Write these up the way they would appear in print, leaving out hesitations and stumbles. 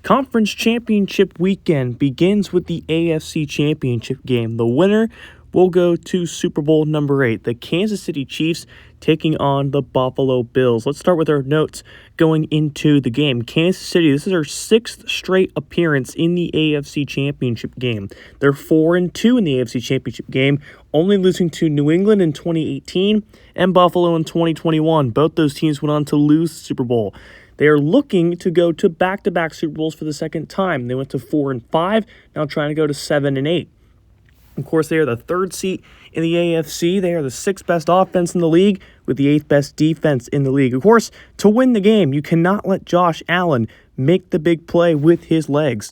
Conference Championship weekend begins with the AFC Championship game. The winner will go to Super Bowl number 8, the Kansas City Chiefs taking on the Buffalo Bills. Let's start with our notes going into the game. Kansas City, this is their 6th straight appearance in the AFC Championship game. They're 4-2 in the AFC Championship game, only losing to New England in 2018 and Buffalo in 2021. Both those teams went on to lose the Super Bowl. They are looking to go to back-to-back Super Bowls for the second time. They went to 4-5, now trying to go to 7-8. Of course, they are the 3rd seed in the AFC. They are the 6th best offense in the league with the 8th best defense in the league. Of course, to win the game, you cannot let Josh Allen make the big play with his legs.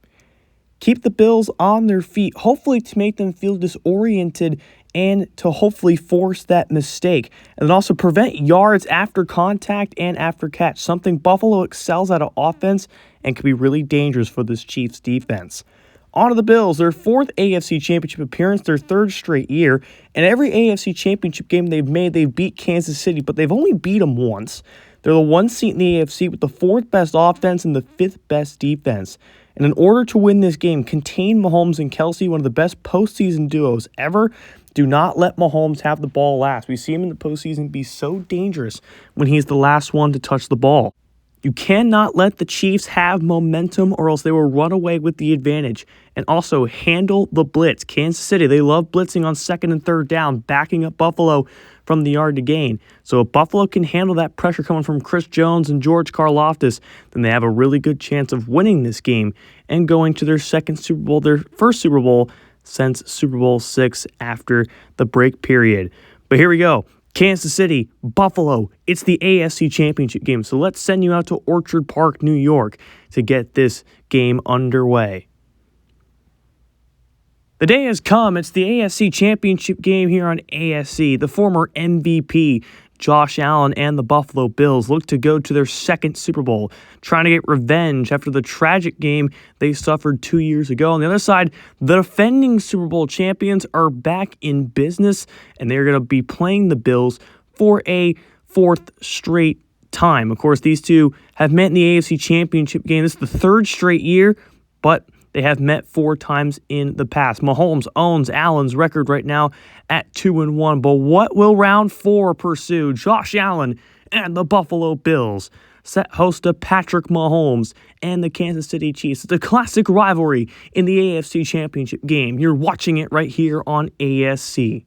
Keep the Bills on their feet, hopefully to make them feel disoriented and to hopefully force that mistake. And then also prevent yards after contact and after catch, something Buffalo excels at offense and can be really dangerous for this Chiefs defense. On to the Bills, their 4th AFC Championship appearance, their 3rd straight year, and every AFC Championship game they've made, they've beat Kansas City, but they've only beat them once. They're the 1 seed in the AFC with the 4th best offense and the 5th best defense. And in order to win this game, contain Mahomes and Kelsey, one of the best postseason duos ever. Do not let Mahomes have the ball last. We see him in the postseason be so dangerous when he's the last one to touch the ball. You cannot let the Chiefs have momentum or else they will run away with the advantage. And also handle the blitz. Kansas City, they love blitzing on 2nd and 3rd down, backing up Buffalo from the yard to gain. So if Buffalo can handle that pressure coming from Chris Jones and George Karlaftis, then they have a really good chance of winning this game and going to their 2nd Super Bowl, their 1st Super Bowl since Super Bowl VI after the break period. But here we go. Kansas City, Buffalo, it's the AFC Championship game. So let's send you out to Orchard Park, New York to get this game underway. The day has come. It's the AFC Championship game here on AFC. The former MVP, Josh Allen, and the Buffalo Bills look to go to their 2nd Super Bowl, trying to get revenge after the tragic game they suffered 2 years ago. On the other side, the defending Super Bowl champions are back in business, and they're going to be playing the Bills for a 4th straight time. Of course, these two have met in the AFC Championship game. This is the 3rd straight year, but they have met 4 times in the past. Mahomes owns Allen's record right now at 2-1. But what will round 4 pursue? Josh Allen and the Buffalo Bills set host to Patrick Mahomes and the Kansas City Chiefs. It's a classic rivalry in the AFC Championship game. You're watching it right here on ASC.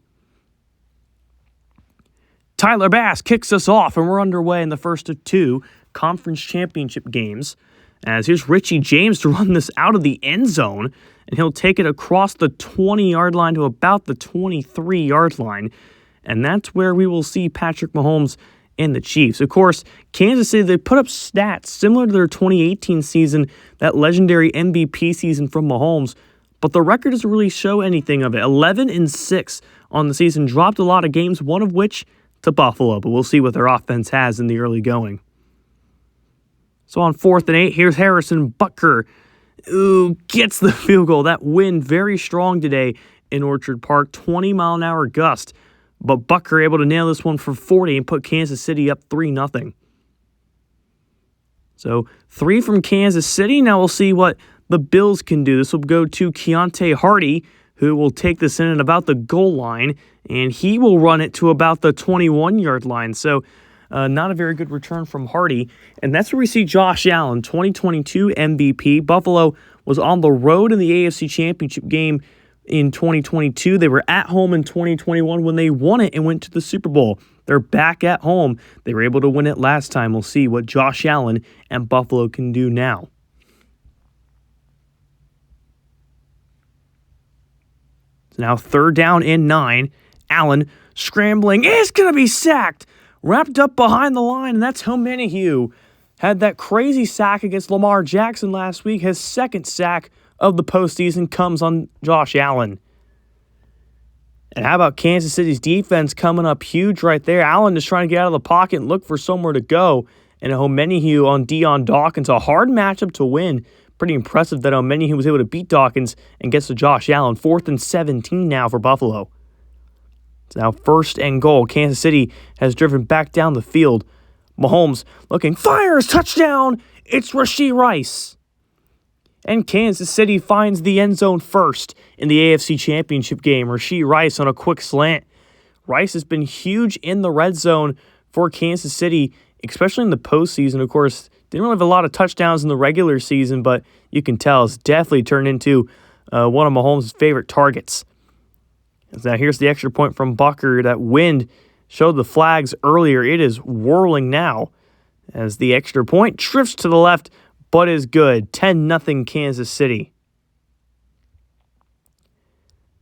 Tyler Bass kicks us off, and we're underway in the first of 2 conference championship games. As here's Richie James to run this out of the end zone, and he'll take it across the 20-yard line to about the 23-yard line. And that's where we will see Patrick Mahomes and the Chiefs. Of course, Kansas City, they put up stats similar to their 2018 season, that legendary MVP season from Mahomes, but the record doesn't really show anything of it. 11-6 on the season, dropped a lot of games, one of which to Buffalo, but we'll see what their offense has in the early going. So on 4th and 8, here's Harrison Butker. Gets the field goal. That wind very strong today in Orchard Park. 20-mile-an-hour gust. But Butker able to nail this one for 40 and put Kansas City up 3-0. So 3 from Kansas City. Now we'll see what the Bills can do. This will go to Keontae Hardy, who will take this in at about the goal line. And he will run it to about the 21-yard line. So not a very good return from Hardy. And that's where we see Josh Allen, 2022 MVP. Buffalo was on the road in the AFC Championship game in 2022. They were at home in 2021 when they won it and went to the Super Bowl. They're back at home. They were able to win it last time. We'll see what Josh Allen and Buffalo can do now. So now 3rd down and 9. Allen scrambling. It's going to be sacked. Wrapped up behind the line, and that's Homenihu. Had that crazy sack against Lamar Jackson last week. His 2nd sack of the postseason comes on Josh Allen. And how about Kansas City's defense coming up huge right there? Allen is trying to get out of the pocket and look for somewhere to go. And Homenihu on Dion Dawkins. A hard matchup to win. Pretty impressive that Homenihu was able to beat Dawkins and gets to Josh Allen. 4th and 17 now for Buffalo. It's now 1st and goal. Kansas City has driven back down the field. Mahomes looking, fires, touchdown. It's Rashee Rice. And Kansas City finds the end zone first in the AFC Championship game. Rashee Rice on a quick slant. Rice has been huge in the red zone for Kansas City, especially in the postseason. Of course, didn't really have a lot of touchdowns in the regular season, but you can tell it's definitely turned into one of Mahomes' favorite targets. Now here's the extra point from Bucker. That wind showed the flags earlier. It is whirling now as the extra point drifts to the left, but is good. 10-0 Kansas City.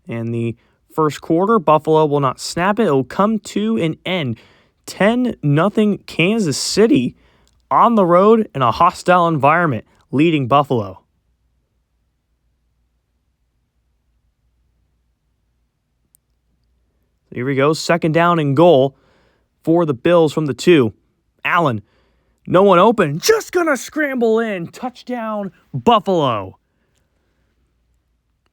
And the first quarter, Buffalo will not snap it. It will come to an end. 10-0 Kansas City on the road in a hostile environment, leading Buffalo. So here we go. Second down and goal for the Bills from the 2. Allen. No one open. Just going to scramble in. Touchdown, Buffalo.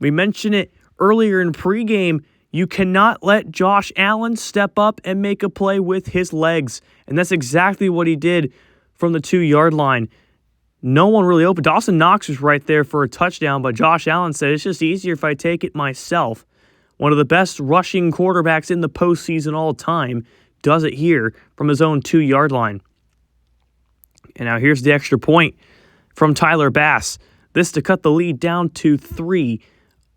We mentioned it earlier in pregame. You cannot let Josh Allen step up and make a play with his legs. And that's exactly what he did from the 2-yard line. No one really open. Dawson Knox was right there for a touchdown, but Josh Allen said, it's just easier if I take it myself. One of the best rushing quarterbacks in the postseason all time does it here from his own 2-yard line. And now here's the extra point from Tyler Bass. This to cut the lead down to 3.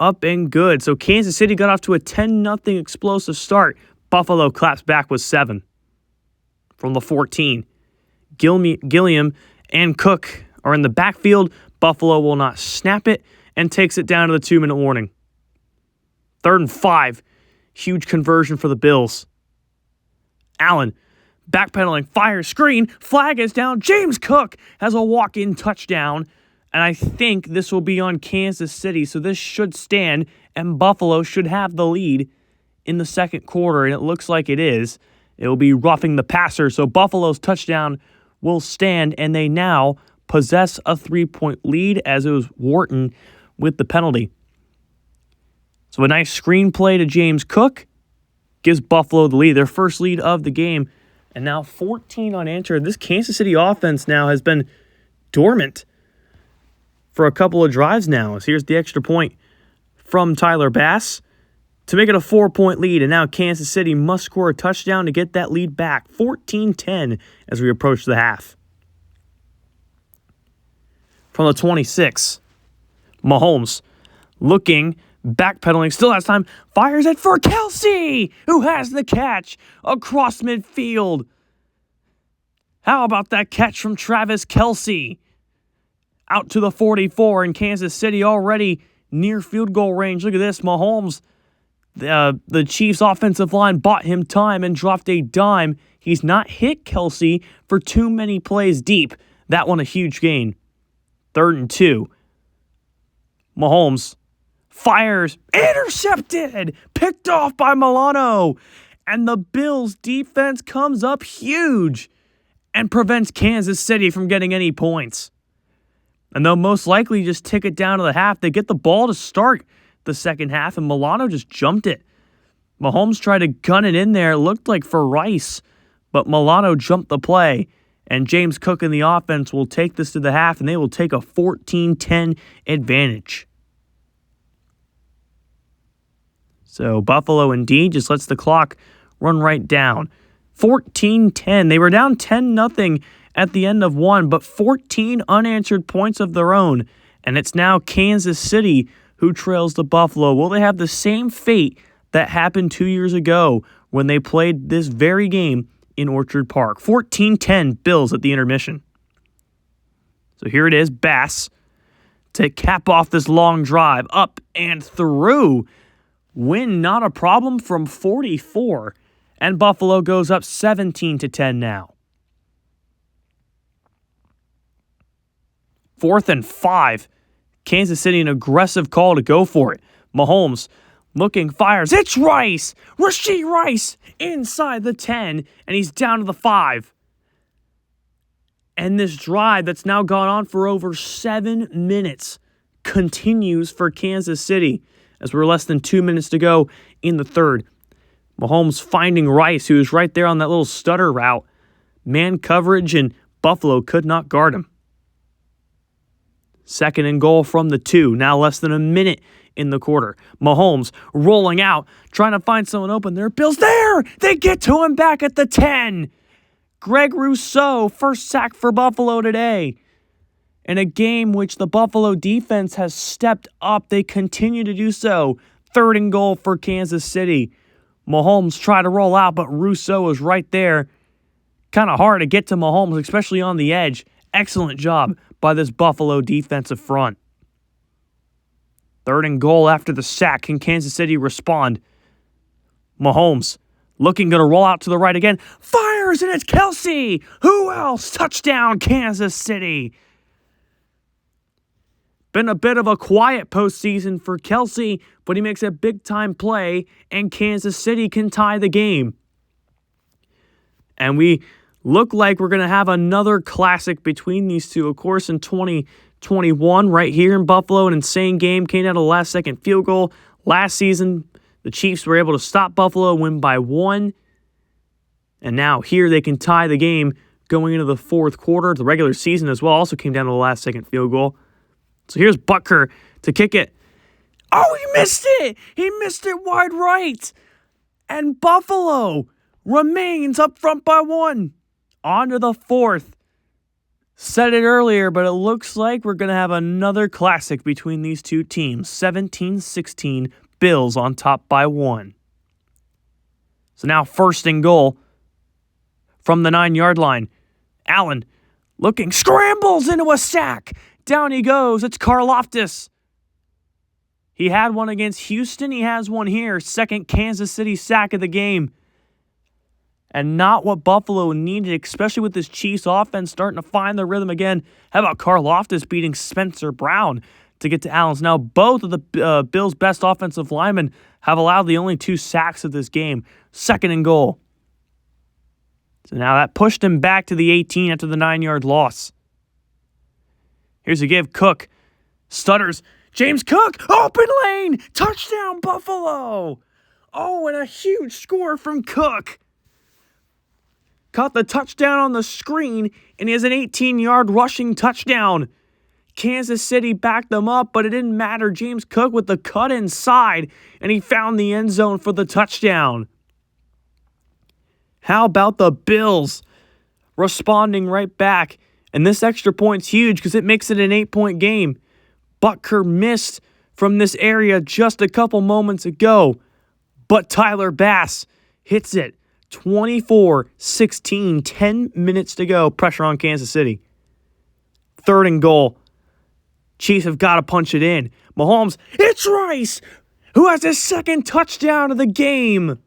Up and good. So Kansas City got off to a 10-0 explosive start. Buffalo claps back with 7 from the 14. Gilliam and Cook are in the backfield. Buffalo will not snap it and takes it down to the 2-minute warning. 3rd and 5. Huge conversion for the Bills. Allen backpedaling, fire screen, flag is down. James Cook has a walk-in touchdown, and I think this will be on Kansas City, so this should stand, and Buffalo should have the lead in the second quarter, and it looks like it is. It will be roughing the passer, so Buffalo's touchdown will stand, and they now possess a 3-point lead as it was Wharton with the penalty. So a nice screenplay to James Cook gives Buffalo the lead, their first lead of the game. And now 14 unanswered. This Kansas City offense now has been dormant for a couple of drives now. So here's the extra point from Tyler Bass to make it a 4-point lead. And now Kansas City must score a touchdown to get that lead back. 14-10 as we approach the half. From the 26, Mahomes looking, backpedaling, still has time, fires it for Kelce, who has the catch across midfield. How about that catch from Travis Kelce? Out to the 44 in Kansas City, already near field goal range. Look at this, Mahomes. The Chiefs' offensive line bought him time and dropped a dime. He's not hit Kelce for too many plays deep. That one a huge gain. 3rd and 2. Mahomes fires, intercepted, picked off by Milano. And the Bills' defense comes up huge and prevents Kansas City from getting any points. And they'll most likely just tick it down to the half. They get the ball to start the second half, and Milano just jumped it. Mahomes tried to gun it in there. It looked like for Rice, but Milano jumped the play. And James Cook and the offense will take this to the half, and they will take a 14-10 advantage. So Buffalo indeed just lets the clock run right down. 14-10. They were down 10-0 at the end of one, but 14 unanswered points of their own. And it's now Kansas City who trails the Buffalo. Will they have the same fate that happened 2 years ago when they played this very game in Orchard Park? 14-10 Bills at the intermission. So here it is, Bass to cap off this long drive, up and through. Win not a problem from 44, and Buffalo goes up 17-10 now. 4th and 5. Kansas City, an aggressive call to go for it. Mahomes looking, fires. It's Rice! Rashee Rice inside the 10, and he's down to the 5. And this drive that's now gone on for over 7 minutes continues for Kansas City as we're less than 2 minutes to go in the third. Mahomes finding Rice, who was right there on that little stutter route. Man coverage, and Buffalo could not guard him. 2nd and goal from the 2. Now less than a minute in the quarter. Mahomes rolling out, trying to find someone open. There, Bills there. They get to him back at the 10. Greg Rousseau, first sack for Buffalo today. In a game which the Buffalo defense has stepped up, they continue to do so. 3rd and goal for Kansas City. Mahomes tried to roll out, but Rousseau was right there. Kind of hard to get to Mahomes, especially on the edge. Excellent job by this Buffalo defensive front. 3rd and goal after the sack. Can Kansas City respond? Mahomes looking, going to roll out to the right again. Fires, and it's Kelce. Who else? Touchdown, Kansas City. Been a bit of a quiet postseason for Kelce, but he makes a big-time play, and Kansas City can tie the game. And we look like we're going to have another classic between these two. Of course, in 2021, right here in Buffalo, an insane game. Came down to the last-second field goal. Last season, the Chiefs were able to stop Buffalo, win by 1. And now here they can tie the game going into the 4th quarter. The regular season as well also came down to the last-second field goal. So here's Butker to kick it. Oh, he missed it! He missed it wide right! And Buffalo remains up front by 1. On to the 4th. Said it earlier, but it looks like we're going to have another classic between these two teams. 17-16, Bills on top by 1. So now 1st and goal from the 9-yard line. Allen looking, scrambles into a sack. Down he goes. It's Karlaftis. He had one against Houston. He has one here. 2nd Kansas City sack of the game. And not what Buffalo needed, especially with this Chiefs offense starting to find their rhythm again. How about Karlaftis beating Spencer Brown to get to Allen's? Now, both of the Bills' best offensive linemen have allowed the only 2 sacks of this game. 2nd and goal. So now that pushed him back to the 18 after the 9-yard loss. Here's a give. Cook stutters. James Cook, open lane, touchdown Buffalo. Oh, and a huge score from Cook. Caught the touchdown on the screen, and he has an 18-yard rushing touchdown. Kansas City backed them up, but it didn't matter. James Cook with the cut inside, and he found the end zone for the touchdown. How about the Bills responding right back? And this extra point's huge because it makes it an 8-point game. Butker missed from this area just a couple moments ago, but Tyler Bass hits it. 24-16, 10 minutes to go. Pressure on Kansas City. 3rd and goal. Chiefs have got to punch it in. Mahomes, it's Rice, who has his 2nd touchdown of the game.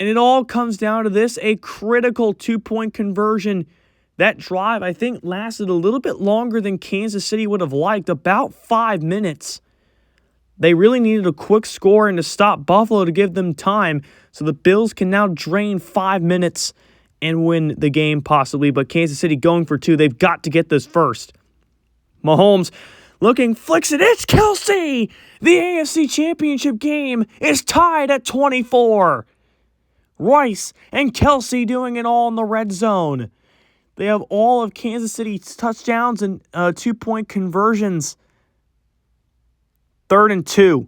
And it all comes down to this, a critical 2-point conversion. That drive, I think, lasted a little bit longer than Kansas City would have liked, about 5 minutes. They really needed a quick score and to stop Buffalo to give them time, so the Bills can now drain 5 minutes and win the game possibly. But Kansas City going for 2. They've got to get this first. Mahomes looking, flicks it. It's Kelce! The AFC Championship game is tied at 24. Rice and Kelce doing it all in the red zone. They have all of Kansas City's touchdowns and 2-point conversions. 3rd and 2.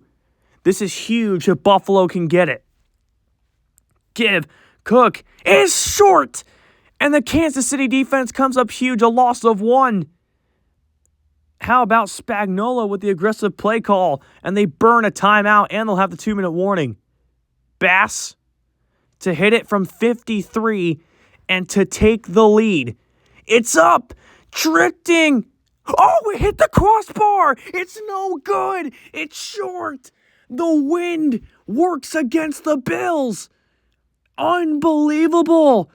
This is huge if Buffalo can get it. Give. Cook is short. And the Kansas City defense comes up huge, a loss of 1. How about Spagnuolo with the aggressive play call? And they burn a timeout, and they'll have the 2-minute warning. Bass to hit it from 53 and to take the lead. It's up. Drifting. Oh, it hit the crossbar. It's no good. It's short. The wind works against the Bills. Unbelievable.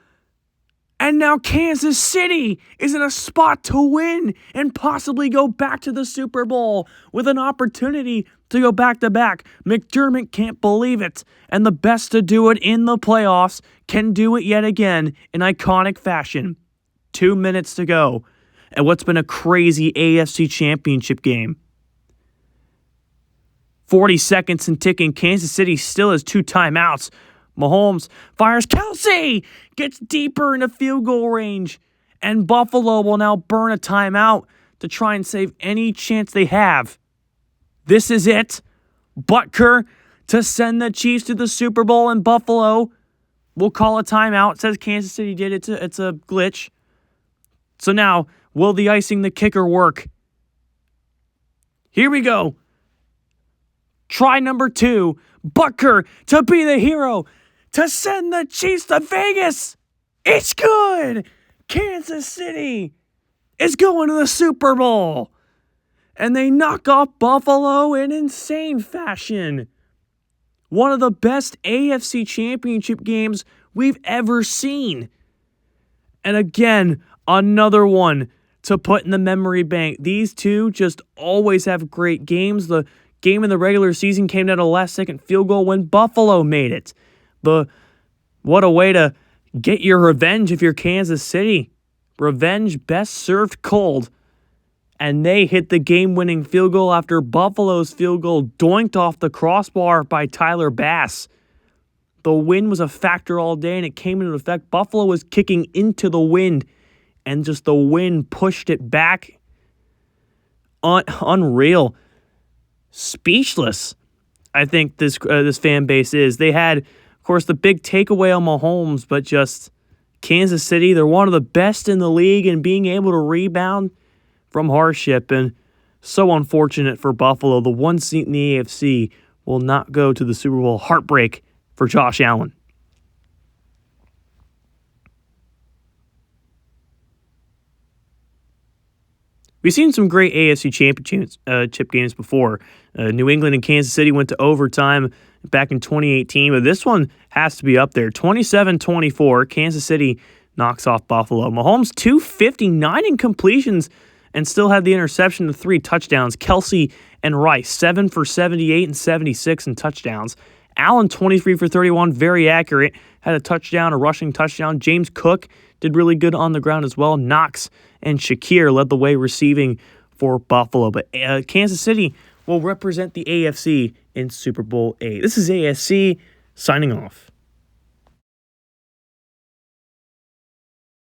And now Kansas City is in a spot to win and possibly go back to the Super Bowl with an opportunity to go back-to-back. McDermott can't believe it. And the best to do it in the playoffs can do it yet again in iconic fashion. 2 minutes to go. And what's been a crazy AFC Championship game. 40 seconds and ticking. Kansas City still has 2 timeouts. Mahomes fires. Kelce gets deeper into field goal range. And Buffalo will now burn a timeout to try and save any chance they have. This is it. Butker to send the Chiefs to the Super Bowl in Buffalo. We'll call a timeout. It says Kansas City did it. It's a glitch. So now, will the icing the kicker work? Here we go. Try number 2. Butker to be the hero, to send the Chiefs to Vegas. It's good. Kansas City is going to the Super Bowl. And they knock off Buffalo in insane fashion. One of the best AFC Championship games we've ever seen. And again, another one to put in the memory bank. These two just always have great games. The game in the regular season came down to a last-second field goal when Buffalo made it. What a way to get your revenge if you're Kansas City. Revenge best served cold. And they hit the game-winning field goal after Buffalo's field goal doinked off the crossbar by Tyler Bass. The wind was a factor all day, and it came into effect. Buffalo was kicking into the wind, and just the wind pushed it back. Unreal. Speechless, I think this fan base is. They had, of course, the big takeaway on Mahomes, but just Kansas City, they're one of the best in the league in being able to rebound from hardship, and so unfortunate for Buffalo. The one seat in the AFC will not go to the Super Bowl. Heartbreak for Josh Allen. We've seen some great AFC Championship games before. New England and Kansas City went to overtime back in 2018, but this one has to be up there. 27-24, Kansas City knocks off Buffalo. Mahomes 259 in completions and still had the interception of 3 touchdowns. Kelsey and Rice, 7 for 78 and 76 in touchdowns. Allen, 23 for 31, very accurate. Had a touchdown, a rushing touchdown. James Cook did really good on the ground as well. Knox and Shakir led the way receiving for Buffalo. But Kansas City will represent the AFC in Super Bowl VIII. This is ASC signing off.